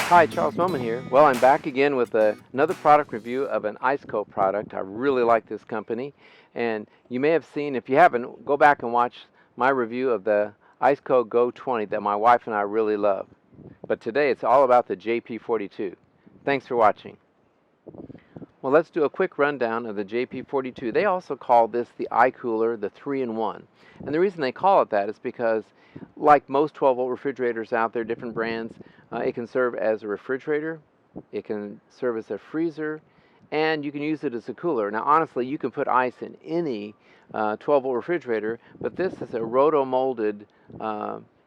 Hi, Charles Moman here. Well, I'm back again with another product review of an ICECO product. I really like this company, and you may have seen, if you haven't, go back and watch my review of the ICECO Go 20 that my wife and I really love. But today it's all about the JP42. Thanks for watching. Well, let's do a quick rundown of the JP42. They also call this the iCooler, the 3-in-1. And the reason they call it that is because, like most 12-volt refrigerators out there, different brands, it can serve as a refrigerator, it can serve as a freezer, and you can use it as a cooler. Now, honestly, you can put ice in any 12-volt refrigerator, but this is a roto-molded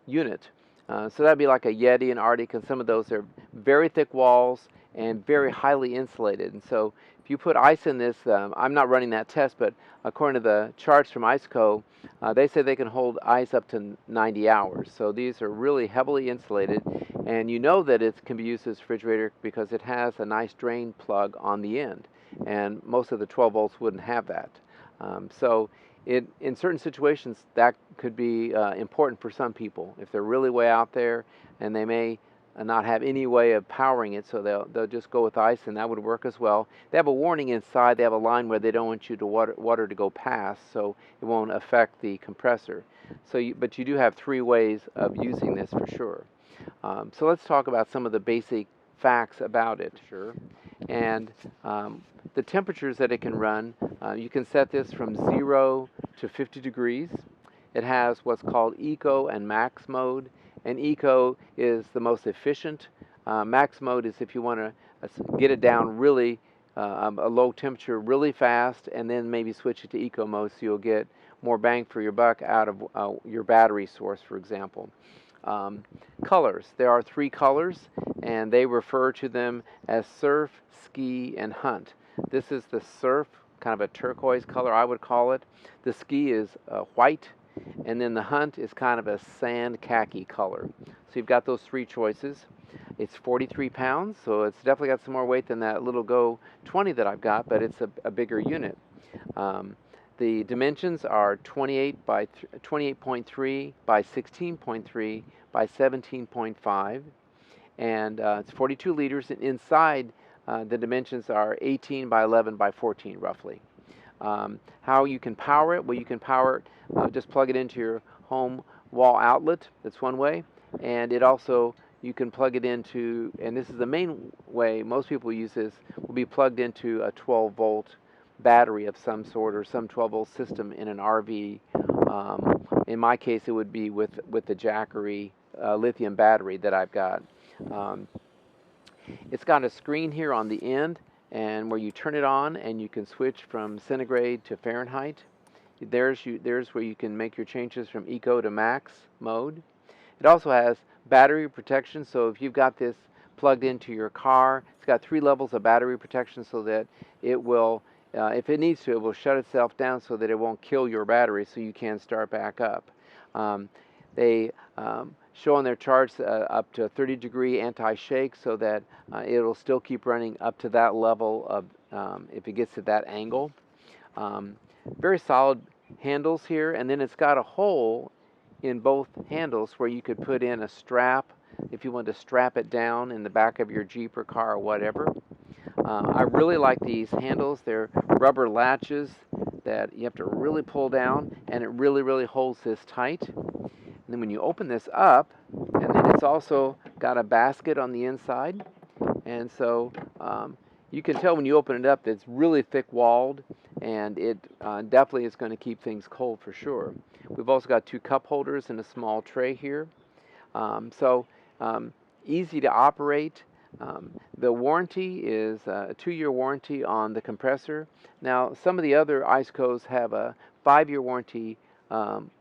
unit. So that'd be like a Yeti and Arctic, and some of those are very thick walls and very highly insulated. And so if you put ice in this, I'm not running that test, but according to the charts from ICECO, they say they can hold ice up to 90 hours. So these are really heavily insulated, and you know that it can be used as a refrigerator because it has a nice drain plug on the end, and most of the 12 volts wouldn't have that. In certain situations, that could be important for some people. If they're really way out there and they may not have any way of powering it, so they'll just go with ice, and that would work as well. They have a warning inside. They have a line where they don't want you to water to go past, so it won't affect the compressor. But you do have three ways of using this for sure. So let's talk about some of the basic facts about it. Sure. And the temperatures that it can run, you can set this from 0 to 50 degrees. It has what's called Eco and Max mode, and Eco is the most efficient. Max mode is if you want to get it down really a low temperature really fast, and then maybe switch it to Eco mode so you'll get more bang for your buck out of your battery source, for example. Colors. There are three colors, and they refer to them as surf, ski, and hunt. This is the surf, kind of a turquoise color, I would call it. The ski is white, and then the hunt is kind of a sand khaki color. So you've got those three choices. It's 43 pounds, so it's definitely got some more weight than that little Go 20 that I've got, but it's a bigger unit. The dimensions are 28 by 28.3 by 16.3 by 17.5, and it's 42 liters. And inside, the dimensions are 18 by 11 by 14, roughly. How you can power it? Well, you can power it, just plug it into your home wall outlet. That's one way. And it also, you can plug it into, and this is the main way most people use this, will be plugged into a 12-volt battery of some sort, or some 12-volt system in an RV. In my case, it would be with the Jackery lithium battery that I've got. It's got a screen here on the end, and where you turn it on, and you can switch from centigrade to Fahrenheit. There's where you can make your changes from Eco to Max mode. It also has battery protection, so if you've got this plugged into your car, it's got 3 levels of battery protection so that it will, if it needs to, it will shut itself down so that it won't kill your battery, so you can start back up. They show on their charts up to 30-degree anti-shake, so that it'll still keep running up to that level of if it gets to that angle. Very solid handles here, and then it's got a hole in both handles where you could put in a strap if you want to strap it down in the back of your Jeep or car or whatever. I really like these handles. They're rubber latches that you have to really pull down, and it really holds this tight. And then when you open this up, and then it's also got a basket on the inside, and so you can tell when you open it up that it's really thick walled, and it definitely is going to keep things cold for sure. We've also got 2 cup holders and a small tray here. Easy to operate. The warranty is a 2-year warranty on the compressor. Now, some of the other ICECOs have a 5-year warranty,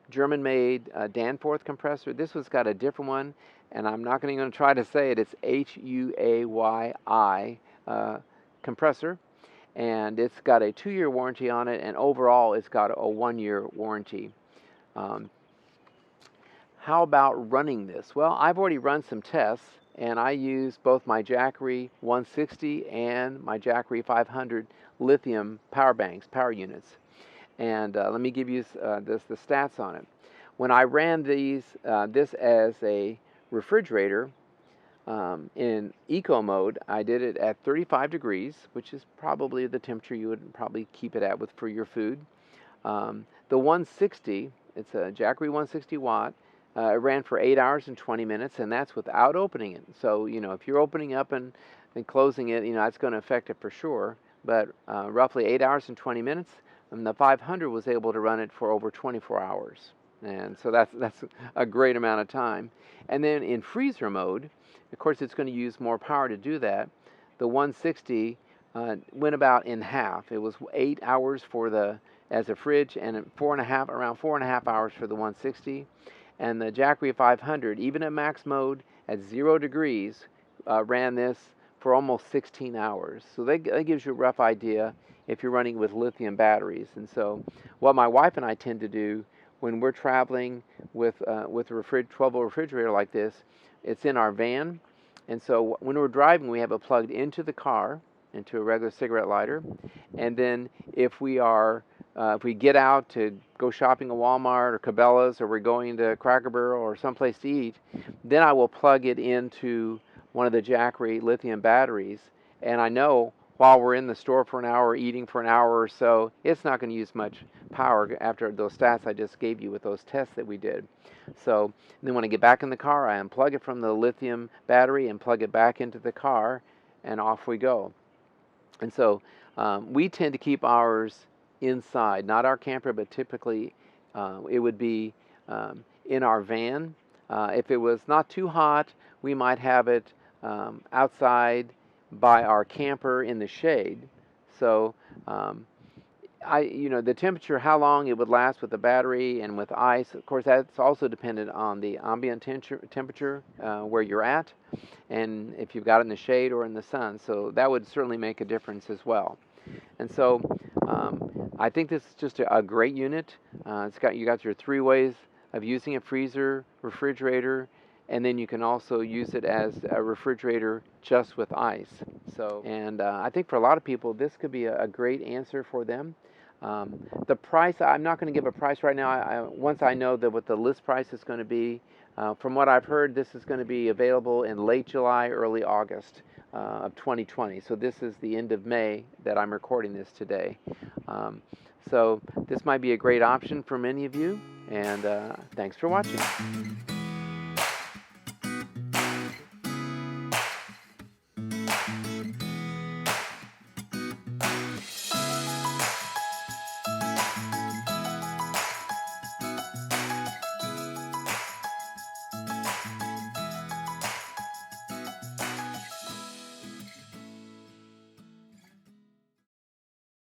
German-made Danforth compressor. This one's got a different one, and I'm not going to try to say it. It's HUAYI compressor, and it's got a 2-year warranty on it, and overall it's got a 1-year warranty. How about running this? Well, I've already run some tests, and I use both my Jackery 160 and my Jackery 500 lithium power banks, power units. And let me give you the stats on it. When I ran this as a refrigerator, In eco mode, I did it at 35 degrees, which is probably the temperature you would probably keep it at for your food. The 160, it's a Jackery 160 watt. It ran for 8 hours and 20 minutes, and that's without opening it. So, if you're opening up and closing it, that's going to affect it for sure. But roughly 8 hours and 20 minutes, and the 500 was able to run it for over 24 hours. And so that's a great amount of time. And then in freezer mode, of course, it's going to use more power to do that. The 160 went about in half. It was 8 hours as a fridge, and around 4.5 hours for the 160. And the Jackery 500, even at max mode at 0 degrees, ran this for almost 16 hours. So that gives you a rough idea if you're running with lithium batteries. And so what my wife and I tend to do when we're traveling with a 12-volt refrigerator like this, it's in our van. And so when we're driving, we have it plugged into the car, into a regular cigarette lighter. And then if we get out to go shopping at Walmart or Cabela's, or we're going to Cracker Barrel or someplace to eat, then I will plug it into one of the Jackery lithium batteries. And I know while we're in the store for an hour, eating for an hour or so, it's not going to use much power after those stats I just gave you with those tests that we did. So then when I get back in the car, I unplug it from the lithium battery and plug it back into the car, and off we go. And so we tend to keep ours inside, not our camper, but typically it would be in our van. If it was not too hot, we might have it outside by our camper in the shade. So the temperature, how long it would last with the battery and with ice, of course, that's also dependent on the ambient temperature where you're at, and if you've got it in the shade or in the sun. So that would certainly make a difference as well. And so I think this is just a great unit. You got your 3 ways of using a freezer, refrigerator, and then you can also use it as a refrigerator just with ice. So, and I think for a lot of people, this could be a great answer for them. The price, I'm not going to give a price right now. Once I know what the list price is going to be, from what I've heard, this is going to be available in late July, early August of 2020. So this is the end of May that I'm recording this today. So this might be a great option for many of you, and thanks for watching.